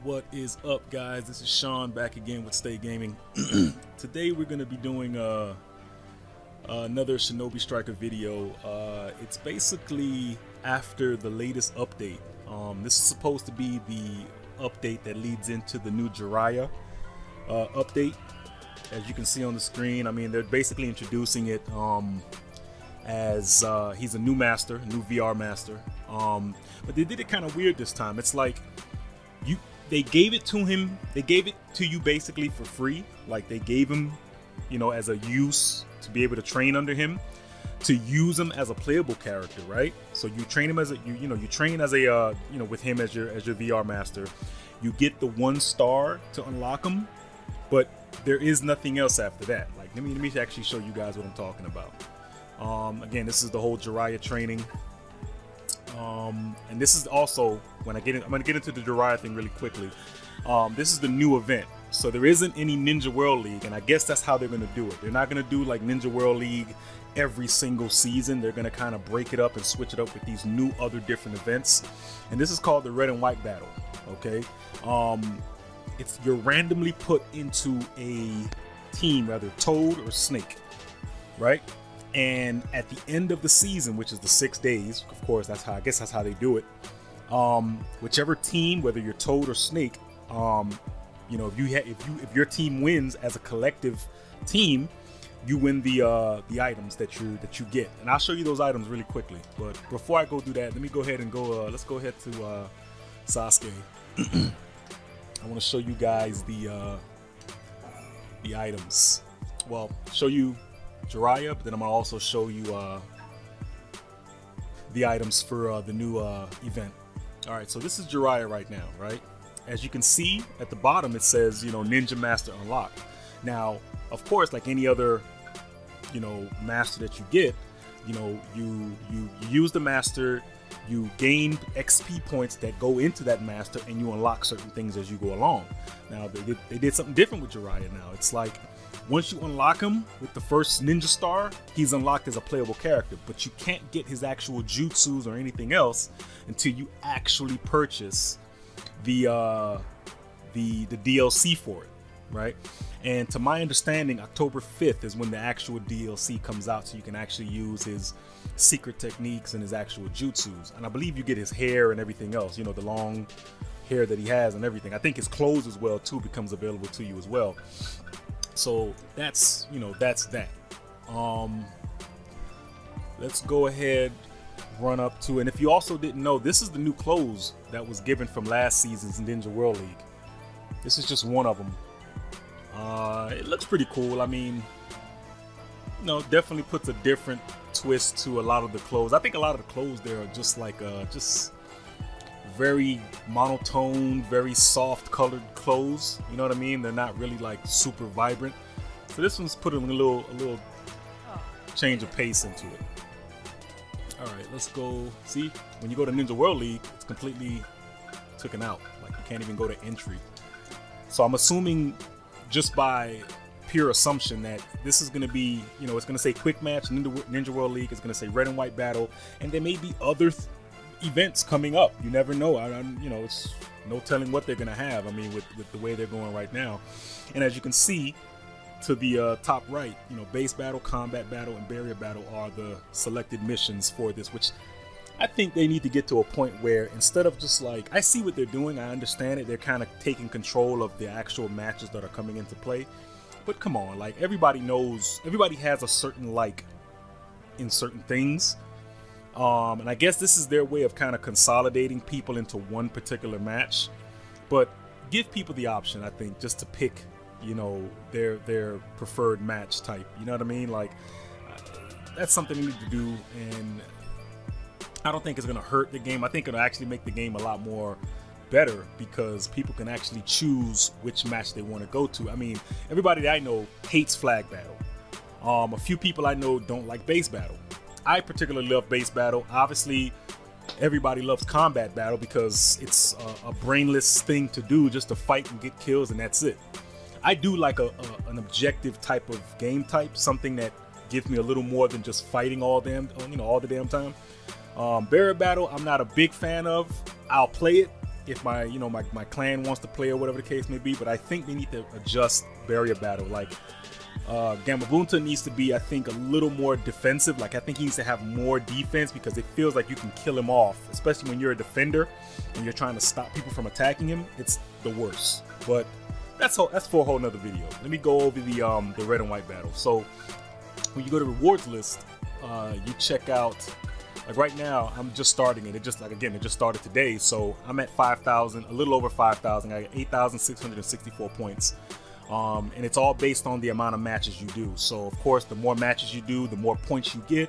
What is up, guys? This is Sean back again with Stay Gaming. Today we're going to be doing another Shinobi Striker video. It's basically after the latest update. This is supposed to be the update that leads into the new Jiraya update. As you can see on the screen, I mean, they're basically introducing it as he's a new master, new VR master. But they did it kind of weird this time. It's like they gave it to him, they gave it to you basically for free. Like they gave him, you know, as a use to be able to train under him, to use him as a playable character, right? So you train him as a, you train as a, with him as your VR master. You get the 1 star to unlock him, but there is nothing else after that. Like, let me actually show you guys what I'm talking about. Again, this is the whole Jiraya training. And this is also, I'm going to get into the Jiraya thing really quickly. This is the new event. So there isn't any Ninja World League, and I guess that's how they're going to do it. They're not going to do like Ninja World League every single season. They're going to kind of break it up and switch it up with these new other different events. And this is called the Red and White Battle, okay? You're randomly put into a team, rather Toad or Snake, right? And at the end of the season, which is the 6 days, of course, that's how they do it. Whichever team, whether you're Toad or Snake, if your team wins as a collective team, you win the items that you get. And I'll show you those items really quickly. But before I go do that, let me go ahead and go. Let's go ahead to Sasuke. I want to show you guys the items. Well, show you Jiraya, but then I'm gonna also show you the items for the new event. All right, so this is Jiraya right now, right? As you can see at the bottom, it says, Ninja Master Unlocked. Now, of course, like any other, master that you get, you use the master, you gain XP points that go into that master, and you unlock certain things as you go along. Now, they did something different with Jiraya now. It's like, once you unlock him with the first ninja star, he's unlocked as a playable character, but you can't get his actual jutsus or anything else until you actually purchase the DLC for it, right? And to my understanding, October 5th is when the actual DLC comes out, so you can actually use his secret techniques and his actual jutsus. And I believe you get his hair and everything else, the long hair that he has and everything. I think his clothes as well too becomes available to you as well. So that's that. Let's go ahead, run up to, and if you also didn't know, this is the new clothes that was given from last season's Ninja World League. This is just one of them. It looks pretty cool. I mean, definitely puts a different twist to a lot of the clothes. I think a lot of the clothes there are just like just very monotone, very soft colored clothes. You know what I mean? They're not really like super vibrant. So this one's putting a little change of pace into it. All right, let's go. See, when you go to Ninja World League, it's completely taken out. Like you can't even go to entry. So I'm assuming, just by pure assumption, that this is going to be, it's going to say quick match Ninja World League. It's going to say Red and White Battle, and there may be other events coming up. You never know. It's no telling what they're gonna have. I mean, with the way they're going right now. And as you can see to the top right, base battle, combat battle, and barrier battle are the selected missions for this, which I think they need to get to a point where, instead of just like, I see what they're doing, I understand it, they're kind of taking control of the actual matches that are coming into play. But come on, like, everybody knows, everybody has a certain like in certain things. And I guess this is their way of kind of consolidating people into one particular match, but give people the option, I think, just to pick, their preferred match type. You know what I mean? Like, that's something we need to do, and I don't think it's going to hurt the game. I think it'll actually make the game a lot more better, because people can actually choose which match they want to go to. I mean, everybody that I know hates flag battle. A few people I know don't like base battle. I particularly love base battle. Obviously, everybody loves combat battle because it's a brainless thing to do, just to fight and get kills, and that's it. I do like an objective type of game type, something that gives me a little more than just fighting all the damn time. Barrier battle, I'm not a big fan of. I'll play it, if my my clan wants to play or whatever the case may be, but I think they need to adjust barrier battle. Like Gamabunta needs to be, I think, a little more defensive. Like I think he needs to have more defense, because it feels like you can kill him off, especially when you're a defender and you're trying to stop people from attacking him. It's the worst. But that's for a whole nother video. Let me go over the red and white battle. So when you go to rewards list, you check out, like right now I'm just starting it. It just, like, again, it just started today, so I'm at 5,000, a little over 5,000. I got 8,664 points. And it's all based on the amount of matches you do. So of course, the more matches you do, the more points you get,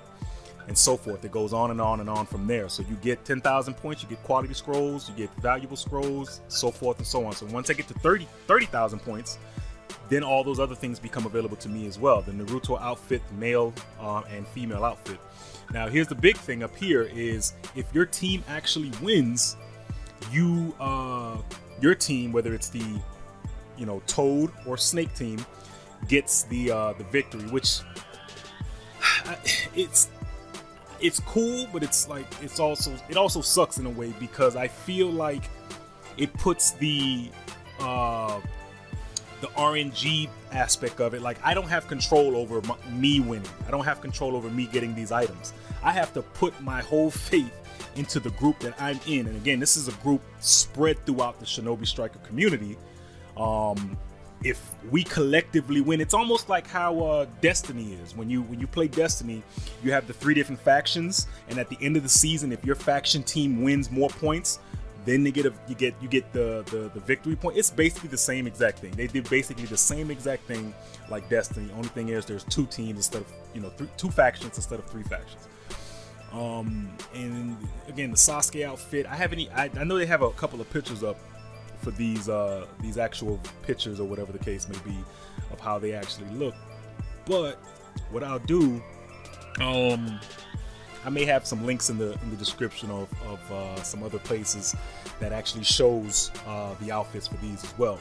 and so forth. It goes on and on and on from there. So you get 10,000 points, you get quality scrolls, you get valuable scrolls, so forth and so on. So once I get to 30,000 points, then all those other things become available to me as well. The Naruto outfit, male and female outfit. Now here's the big thing up here is, if your team actually wins, your team, whether it's the Toad or Snake team, gets the victory, which it's cool, but it's like it also sucks in a way, because I feel like it puts the RNG aspect of it. Like, I don't have control over me winning. I don't have control over me getting these items. I have to put my whole faith into the group that I'm in. And again, this is a group spread throughout the Shinobi Striker community. If we collectively win, it's almost like how Destiny is. When you play Destiny, you have the 3 different factions, and at the end of the season, if your faction team wins more points, then you get the victory point. It's basically the same exact thing. They did basically the same exact thing like Destiny. Only thing is, there's 2 teams instead of 2 factions instead of 3 factions. And again, the Sasuke outfit, I know they have a couple of pictures up for these actual pictures, or whatever the case may be, of how they actually look. But what I'll do, I may have some links in the description of some other places that actually shows the outfits for these as well.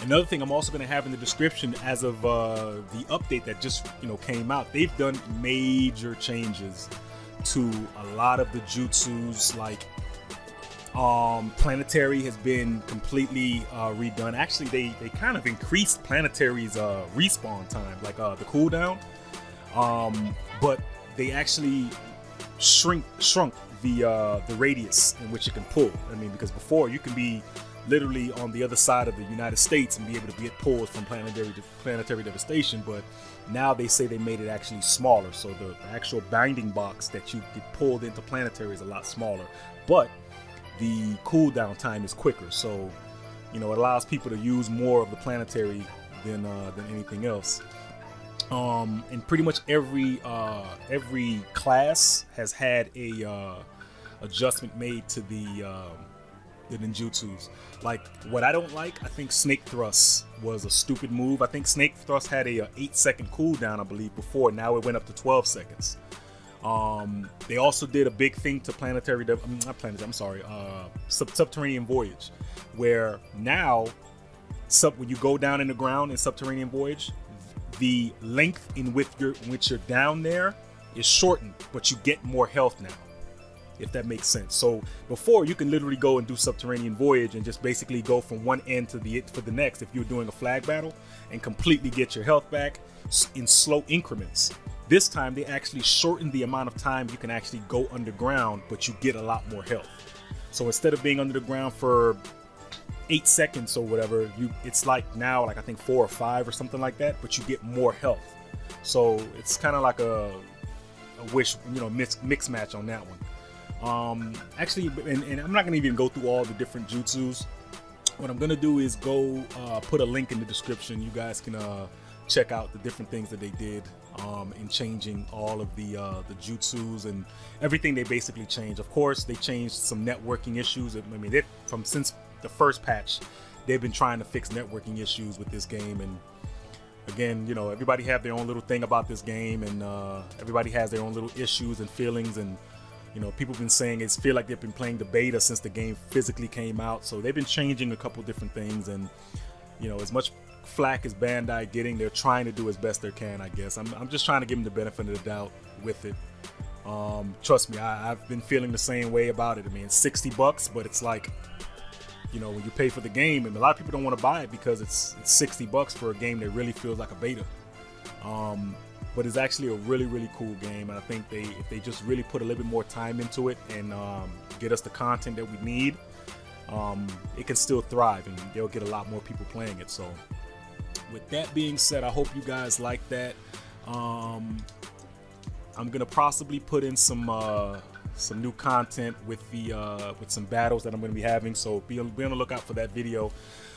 Another thing I'm also going to have in the description, as of the update that just came out, they've done major changes to a lot of the jutsus. Like Planetary has been completely redone. Actually, they kind of increased Planetary's respawn time, like the cooldown, but they actually shrunk the radius in which it can pull. I mean, because before you can be literally on the other side of the United States and be able to get pulls from planetary devastation, but now they say they made it actually smaller, so the actual binding box that you get pulled into Planetary is a lot smaller, but the cooldown time is quicker, so it allows people to use more of the Planetary than anything else. And pretty much every class has had a adjustment made to the ninjutsus. Like, what I don't like, I think Snake Thrust was a stupid move. I think Snake Thrust had a 8-second cooldown, I believe, before. Now it went up to 12 seconds. They also did a big thing to Subterranean Voyage, where now when you go down in the ground in Subterranean Voyage, the length in which you're down there is shortened, but you get more health now, if that makes sense. So before, you can literally go and do Subterranean Voyage and just basically go from one end to the next if you're doing a flag battle, and completely get your health back in slow increments. This time they actually shortened the amount of time you can actually go underground, but you get a lot more health. So instead of being under the ground for 8 seconds or whatever, it's like now, like I think 4 or 5 or something like that, but you get more health. So it's kind of like a wish, mix match on that one. Actually, and I'm not gonna even go through all the different jutsus. What I'm gonna do is go put a link in the description. You guys can check out the different things that they did in changing all of the jutsus and everything they basically changed. Of course, they changed some networking issues. I mean, since the first patch, they've been trying to fix networking issues with this game. And again, everybody have their own little thing about this game, and everybody has their own little issues and feelings. And people have been saying feel like they've been playing the beta since the game physically came out. So they've been changing a couple different things, and as much flack as Bandai getting, they're trying to do as best they can, I guess. I'm just trying to give them the benefit of the doubt with it. Trust me, I've been feeling the same way about it. I mean, it's $60, but it's like, you know, when you pay for the game, and a lot of people don't want to buy it because it's $60 for a game that really feels like a beta. But it's actually a really, really cool game, and I think if they just really put a little bit more time into it and get us the content that we need, it can still thrive, and they'll get a lot more people playing it. So with that being said, I hope you guys like that. I'm gonna possibly put in some new content with some battles that I'm gonna be having, so be on the lookout for that video.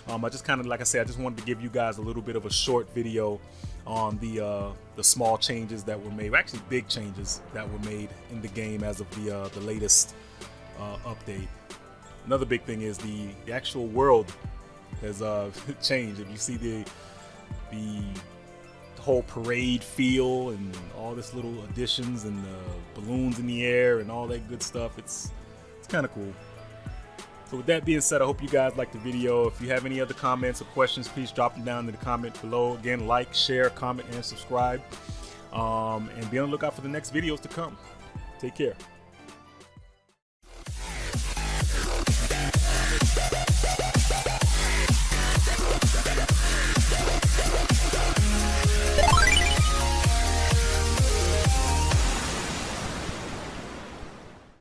I just kind of, like I said, I just wanted to give you guys a little bit of a short video on the small changes that were made, actually big changes that were made in the game as of the latest update. Another big thing is the actual world has changed. If you see the whole parade feel and all this little additions and the balloons in the air and all that good stuff, it's kind of cool. So with that being said, I hope you guys liked the video. If you have any other comments or questions, please drop them down in the comment below. Again, like, share, comment, and subscribe. And be on the lookout for the next videos to come. Take care.